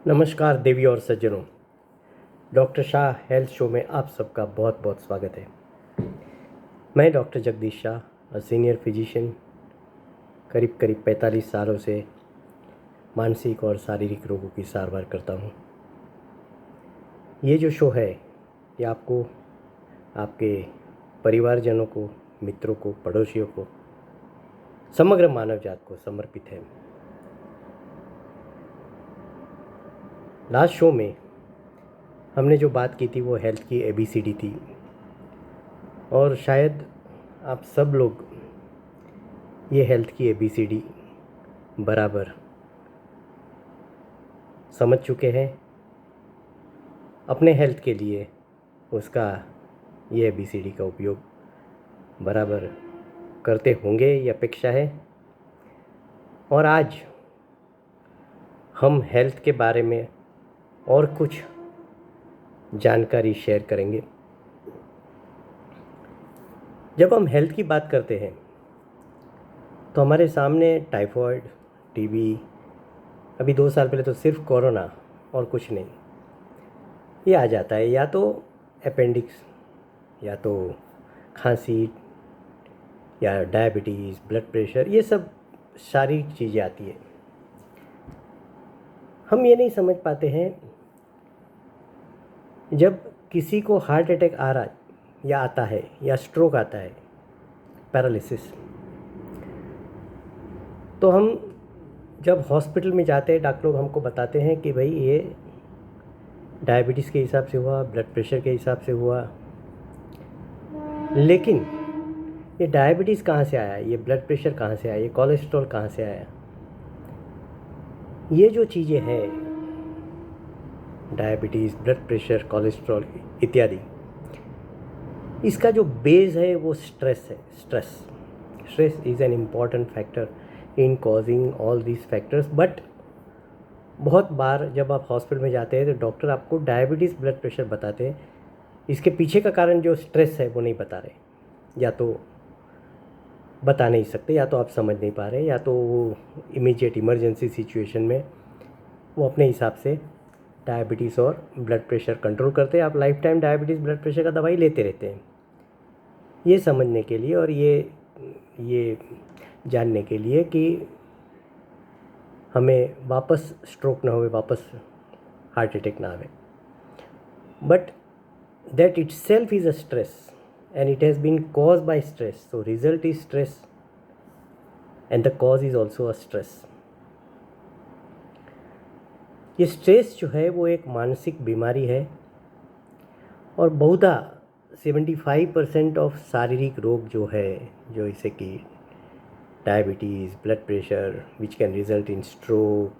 नमस्कार देवी और सज्जनों। डॉक्टर शाह हेल्थ शो में आप सबका बहुत बहुत स्वागत है। मैं doctor Jagdish Shah, senior physician, करीब 45 सालों से मानसिक और शारीरिक रोगों की सारवार करता हूँ। ये जो शो है ये आपको, आपके परिवारजनों को, मित्रों को, पड़ोसियों को, समग्र मानव जात को समर्पित है। लास्ट शो में हमने जो बात की थी वो हेल्थ की ABCD थी, और शायद आप सब लोग ये हेल्थ की ABCD बराबर समझ चुके हैं। अपने हेल्थ के लिए उसका ये ABCD का उपयोग बराबर करते होंगे, ये अपेक्षा है। और आज हम हेल्थ के बारे में और कुछ जानकारी शेयर करेंगे। जब हम हेल्थ की बात करते हैं तो हमारे सामने टाइफॉइड, TB, अभी 2 साल पहले तो सिर्फ कोरोना और कुछ नहीं, ये आ जाता है। या तो अपेंडिक्स, या तो खांसी, या डायबिटीज़, ब्लड प्रेशर, ये सब शारीरिक चीज़ें आती है। हम ये नहीं समझ पाते हैं, जब किसी को हार्ट अटैक आ रहा या आता है, या स्ट्रोक आता है, पैरालिसिस, तो हम जब हॉस्पिटल में जाते हैं डॉक्टर लोग हमको बताते हैं कि भाई ये डायबिटीज़ के हिसाब से हुआ, ब्लड प्रेशर के हिसाब से हुआ। लेकिन ये डायबिटीज़ कहाँ से आया, ये ब्लड प्रेशर कहाँ से आया, ये कोलेस्ट्रॉल कहाँ से आया, ये जो चीज़ें हैं, डायबिटीज़, ब्लड प्रेशर, कोलेस्ट्रॉल इत्यादि, इसका जो बेस है वो स्ट्रेस है। Stress is an important factor in causing all these factors. But बहुत बार जब आप हॉस्पिटल में जाते हैं तो डॉक्टर आपको डायबिटीज़, ब्लड प्रेशर बताते हैं, इसके पीछे का कारण जो स्ट्रेस है वो नहीं बता रहे, या तो बता नहीं सकते, या तो आप समझ नहीं पा रहे, या तो वो इमीडिएट इमरजेंसी सिचुएशन में वो अपने हिसाब से डायबिटीज़ और ब्लड प्रेशर कंट्रोल करते हैं। आप life time diabetes, blood pressure का दवाई लेते रहते हैं। ये समझने के लिए और ये जानने के लिए कि हमें वापस स्ट्रोक ना होवे, वापस हार्ट अटैक ना आवे। But that itself is a stress, and it has been caused by stress, so result is stress and the cause is also a stress. ये स्ट्रेस जो है वो एक मानसिक बीमारी है, और बहुधा 75% ऑफ शारीरिक रोग जो है, जो जैसे कि diabetes, blood pressure, which can result in stroke,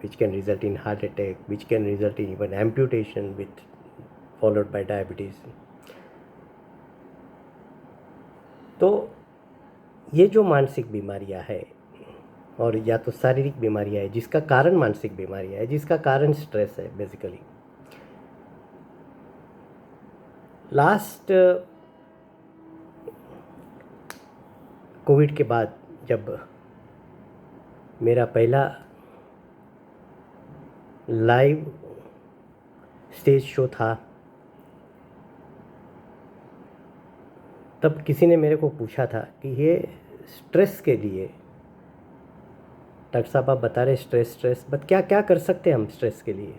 which can result in heart attack, which can result in even amputation with followed by diabetes. तो ये जो मानसिक बीमारियां हैं, और या तो शारीरिक बीमारियां हैं जिसका कारण मानसिक बीमारियां है, जिसका कारण स्ट्रेस है बेसिकली। लास्ट कोविड के बाद जब मेरा पहला लाइव स्टेज शो था, तब किसी ने मेरे को पूछा था कि ये स्ट्रेस के लिए, डॉक्टर साहब आप बता रहे स्ट्रेस, बट क्या क्या कर सकते हैं हम स्ट्रेस के लिए।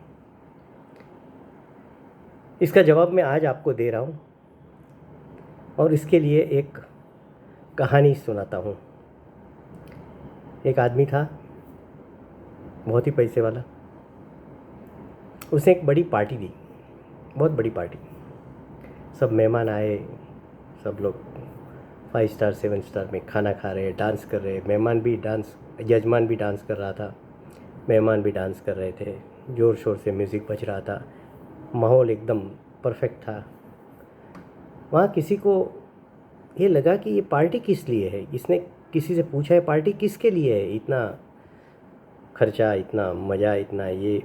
इसका जवाब मैं आज आपको दे रहा हूँ, और इसके लिए एक कहानी सुनाता हूँ। एक आदमी था, बहुत ही पैसे वाला। उसने एक बड़ी पार्टी दी, बहुत बड़ी पार्टी। सब मेहमान आए, सब लोग 5 स्टार 7 स्टार में खाना खा रहे, डांस कर रहे। मेहमान भी डांस, यजमान भी डांस कर रहा था, मेहमान भी डांस कर रहे थे, ज़ोर शोर से म्यूज़िक बज रहा था, माहौल एकदम परफेक्ट था। वहाँ किसी को ये लगा कि ये पार्टी किस लिए है। इसने किसी से पूछा है पार्टी किसके लिए है, इतना खर्चा, इतना मज़ा, इतना ये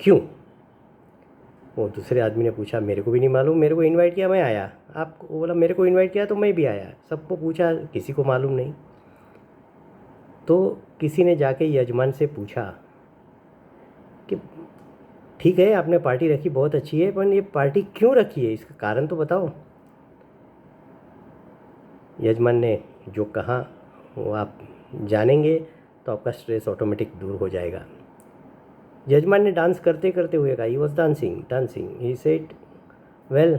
क्यों। वो दूसरे आदमी ने पूछा, मेरे को भी नहीं मालूम, मेरे को इनवाइट किया, मैं आया। आपको बोला मेरे को इनवाइट किया तो मैं भी आया। सबको पूछा, किसी को मालूम नहीं। तो किसी ने जाके यजमान से पूछा कि ठीक है आपने पार्टी रखी, बहुत अच्छी है, पर ये पार्टी क्यों रखी है, इसका कारण तो बताओ। यजमान ने जो कहा वो आप जानेंगे तो आपका स्ट्रेस ऑटोमेटिक दूर हो जाएगा। यजमान ने डांस करते करते हुए कहा, he was dancing dancing, he said well,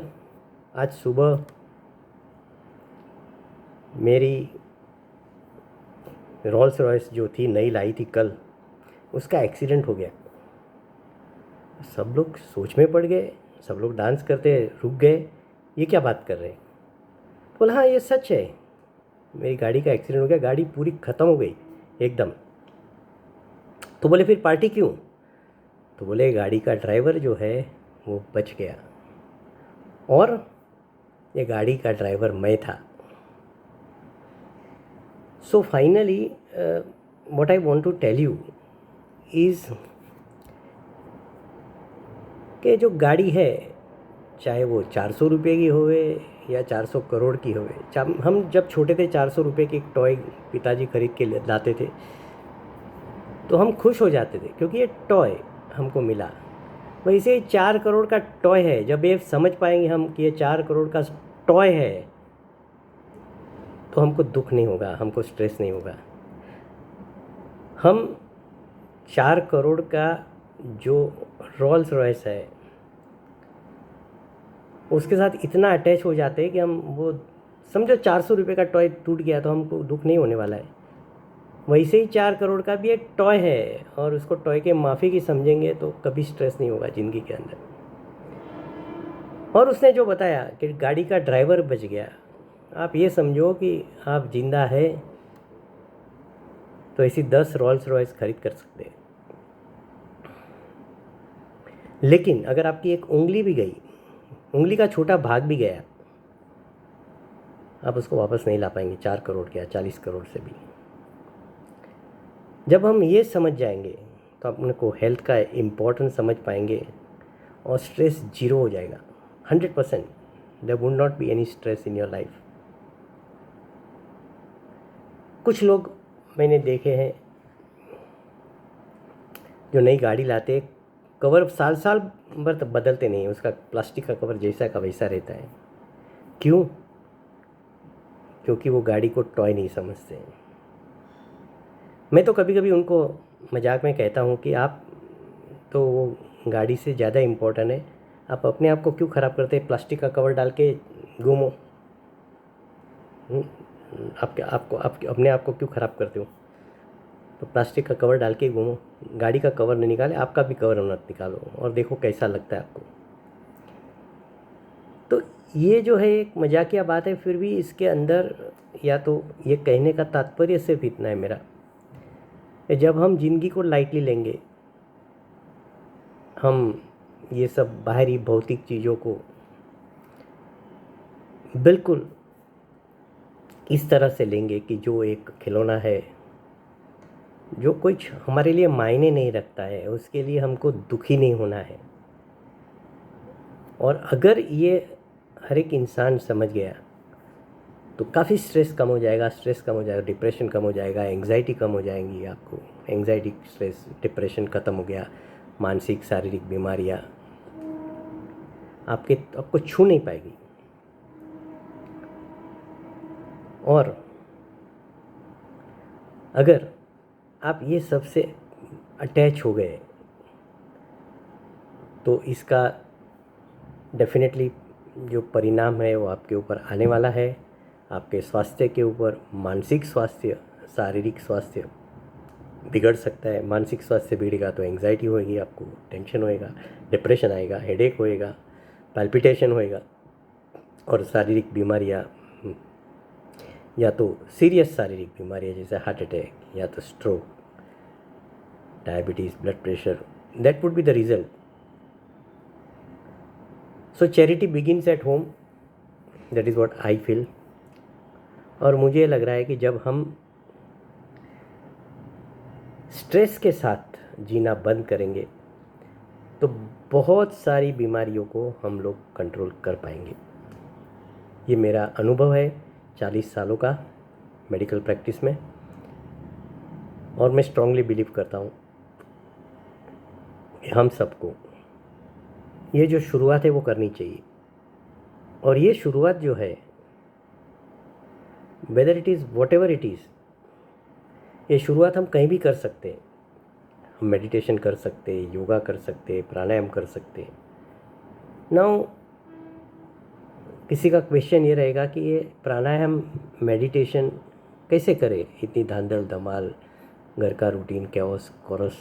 आज सुबह मेरी रोल्स रॉयस जो थी नई लाई थी कल, उसका एक्सीडेंट हो गया। सब लोग सोच में पड़ गए, सब लोग डांस करते रुक गए, ये क्या बात कर रहे हैं। बोला हाँ ये सच है, मेरी गाड़ी का एक्सीडेंट हो गया, गाड़ी पूरी ख़त्म हो गई एकदम। तो बोले फिर पार्टी क्यों। तो बोले गाड़ी का ड्राइवर जो है वो बच गया, और ये गाड़ी का ड्राइवर मैं था। So finally what I want to tell you is कि जो गाड़ी है, चाहे वो 400 रुपये की होवे या 400 करोड़ की होवे, हम जब छोटे थे 400 रुपये की एक टॉय पिताजी खरीद के लाते थे तो हम खुश हो जाते थे क्योंकि ये टॉय हमको मिला। वैसे 4 करोड़ का टॉय है, जब ये समझ पाएंगे हम कि ये 4 करोड़ का टॉय है तो हमको दुख नहीं होगा, हमको स्ट्रेस नहीं होगा। हम 4 करोड़ का जो रोल्स रॉयस है उसके साथ इतना अटैच हो जाते हैं कि हम वो समझो 400 रुपये का टॉय टूट गया तो हमको दुख नहीं होने वाला है। वैसे ही 4 करोड़ का भी एक टॉय है और उसको टॉय के माफी की समझेंगे तो कभी स्ट्रेस नहीं होगा ज़िंदगी के अंदर। और उसने जो बताया कि गाड़ी का ड्राइवर बच गया, आप ये समझो कि आप जिंदा है तो ऐसी 10 रोल्स रॉयस खरीद कर सकते हैं। लेकिन अगर आपकी एक उंगली भी गई, उंगली का छोटा भाग भी गया, आप उसको वापस नहीं ला पाएंगे 4 करोड़ के या 40 करोड़ से भी। जब हम ये समझ जाएंगे तो अपने को हेल्थ का इम्पोर्टेंस समझ पाएंगे और स्ट्रेस जीरो हो जाएगा 100%। There would not be any stress in your life. कुछ लोग मैंने देखे हैं जो नई गाड़ी लाते, कवर साल साल भर तक बदलते नहीं, उसका प्लास्टिक का कवर जैसा का वैसा रहता है। क्यों? क्योंकि वो गाड़ी को टॉय नहीं समझते हैं। मैं तो कभी कभी उनको मजाक में कहता हूँ कि आप तो वो गाड़ी से ज़्यादा इम्पोर्टेंट है, आप अपने आप को क्यों ख़राब करते हैं, प्लास्टिक का कवर डाल के घूमो। आपको अपने आप को क्यों ख़राब करते हो। तो प्लास्टिक का कवर डाल के घूमो, गाड़ी का कवर नहीं निकाले, आपका भी कवर मत निकालो और देखो कैसा लगता है आपको। तो ये जो है एक मजाकिया बात है, फिर भी इसके अंदर या तो ये कहने का तात्पर्य सिर्फ इतना है मेरा, जब हम ज़िंदगी को लाइटली लेंगे, हम ये सब बाहरी भौतिक चीज़ों को बिल्कुल इस तरह से लेंगे कि जो एक खिलौना है जो कुछ हमारे लिए मायने नहीं रखता है, उसके लिए हमको दुखी नहीं होना है। और अगर ये हर एक इंसान समझ गया तो काफ़ी स्ट्रेस कम हो जाएगा, डिप्रेशन कम हो जाएगा, एंग्जाइटी कम हो जाएंगी। आपको एंग्जाइटी, स्ट्रेस, डिप्रेशन ख़त्म हो गया, मानसिक शारीरिक बीमारियाँ आपको छू नहीं पाएगी। और अगर आप ये सबसे अटैच हो गए तो इसका डेफिनेटली जो परिणाम है वो आपके ऊपर आने वाला है, आपके स्वास्थ्य के ऊपर। मानसिक स्वास्थ्य, शारीरिक स्वास्थ्य बिगड़ सकता है। मानसिक स्वास्थ्य बिगड़ेगा तो एंग्जाइटी होएगी, आपको टेंशन होएगा, डिप्रेशन आएगा, हेडेक होएगा, पैल्पिटेशन होएगा। और शारीरिक बीमारियाँ, या तो सीरियस शारीरिक बीमारियाँ जैसे हार्ट अटैक या तो stroke, diabetes, blood pressure, that would be the result. So charity begins at home, that is what I feel. और मुझे लग रहा है कि जब हम स्ट्रेस के साथ जीना बंद करेंगे तो बहुत सारी बीमारियों को हम लोग कंट्रोल कर पाएंगे। ये मेरा अनुभव है 40 सालों का मेडिकल प्रैक्टिस में, और मैं स्ट्रांगली बिलीव करता हूँ कि हम सबको ये जो शुरुआत है वो करनी चाहिए। और ये शुरुआत जो है, whether it is what ever it is, ये शुरुआत हम कहीं भी कर सकते हैं। हम मेडिटेशन कर सकते हैं, योगा कर सकते हैं, प्राणायाम कर सकते हैं। नाउ किसी का क्वेश्चन ये रहेगा कि ये प्राणायाम मेडिटेशन कैसे करें, इतनी धांधल धमाल, घर का रूटीन, कैओस कोरस।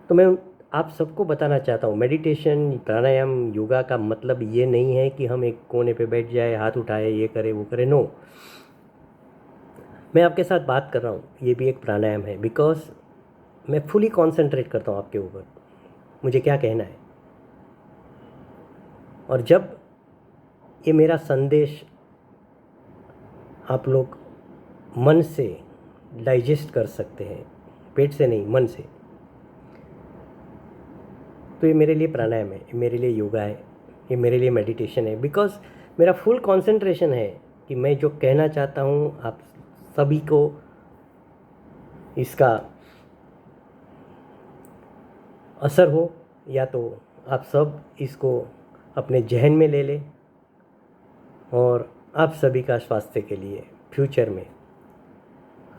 तो मैं आप सबको बताना चाहता हूँ, मेडिटेशन, प्राणायाम, योगा का मतलब ये नहीं है कि हम एक कोने पे बैठ जाए, हाथ उठाए, ये करे वो करे। नो, मैं आपके साथ बात कर रहा हूँ, ये भी एक प्राणायाम है, बिकॉज मैं फुली कॉन्सेंट्रेट करता हूँ आपके ऊपर, मुझे क्या कहना है। और जब ये मेरा संदेश आप लोग मन से डाइजेस्ट कर सकते हैं, पेट से नहीं, मन से, तो ये मेरे लिए प्राणायाम है, ये मेरे लिए योगा है, ये मेरे लिए मेडिटेशन है। बिकॉज मेरा फुल कंसंट्रेशन है कि मैं जो कहना चाहता हूँ आप सभी को इसका असर हो, या तो आप सब इसको अपने जहन में ले लें, और आप सभी का स्वास्थ्य के लिए फ्यूचर में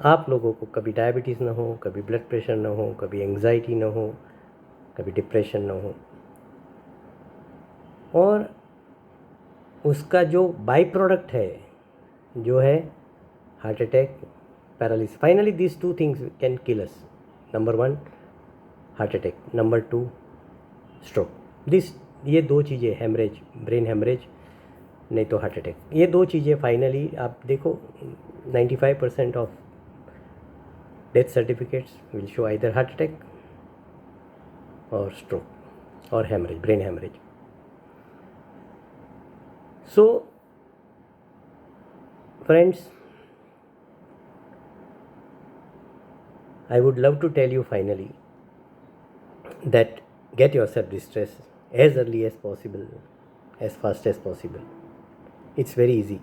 आप लोगों को कभी डायबिटीज़ ना हो, कभी ब्लड प्रेशर ना हो, कभी एंग्जाइटी ना हो, कभी डिप्रेशन ना हो, और उसका जो बाई प्रोडक्ट है जो है heart attack, paralysis. Finally this two things can kill us. Number 1 heart attack, number 2 stroke. ये दो चीज़ें, हेमरेज, ब्रेन हेमरेज, नहीं तो हार्ट अटैक, ये दो चीज़ें फाइनली आप देखो 95% of death certificates will show either heart attack और स्ट्रोक और haemorrhage, brain haemorrhage. So friends, I would love to tell you finally that get yourself distressed as early as possible, as fast as possible. It's very easy,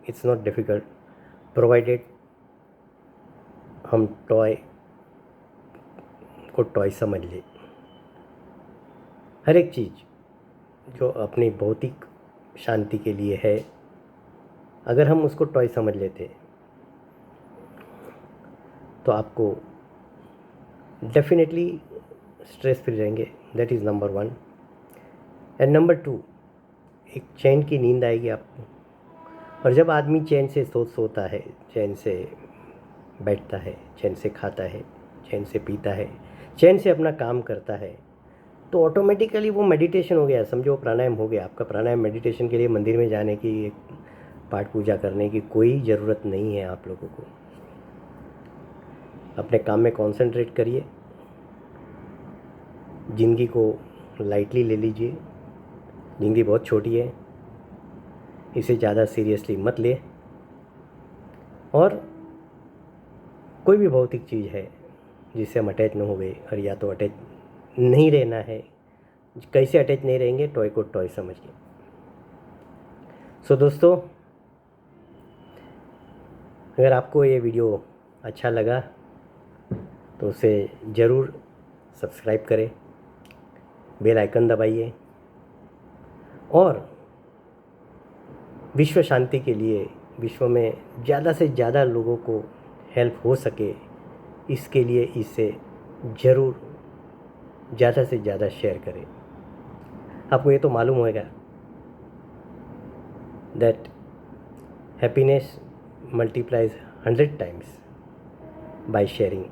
it's not difficult, provided हम toy को toy समझ ले। हर एक चीज़ जो अपनी भौतिक शांति के लिए है, अगर हम उसको टॉय समझ लेते तो आपको डेफिनेटली स्ट्रेस फ्री रहेंगे। That is number 1। And number 2, एक चैन की नींद आएगी आपको। और जब आदमी चैन से सोता है, चैन से बैठता है, चैन से खाता है, चैन से पीता है, चैन से अपना काम करता है, तो ऑटोमेटिकली वो मेडिटेशन हो गया, समझो प्राणायाम हो गया आपका। प्राणायाम मेडिटेशन के लिए मंदिर में जाने की, एक पाठ पूजा करने की कोई ज़रूरत नहीं है आप लोगों को। अपने काम में कंसंट्रेट करिए, ज़िंदगी को लाइटली ले लीजिए। ज़िंदगी बहुत छोटी है, इसे ज़्यादा सीरियसली मत ले। और कोई भी भौतिक चीज़ है जिससे हम अटैच न हुए, और या तो अटैच नहीं रहना है, कैसे अटैच नहीं रहेंगे, टॉय को टॉय समझिए। सो दोस्तों, अगर आपको ये वीडियो अच्छा लगा तो उसे ज़रूर सब्सक्राइब करें, बेल आइकन दबाइए, और विश्व शांति के लिए, विश्व में ज़्यादा से ज़्यादा लोगों को हेल्प हो सके, इसके लिए इसे ज़रूर ज़्यादा से ज़्यादा शेयर करें। आपको ये तो मालूम होगा that happiness multiplies 100 times by sharing.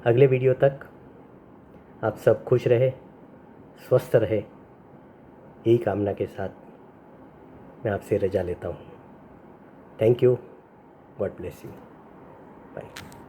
अगले वीडियो तक आप सब खुश रहे, स्वस्थ रहे, यही कामना के साथ मैं आपसे रजा लेता हूँ। Thank you, God bless you, bye.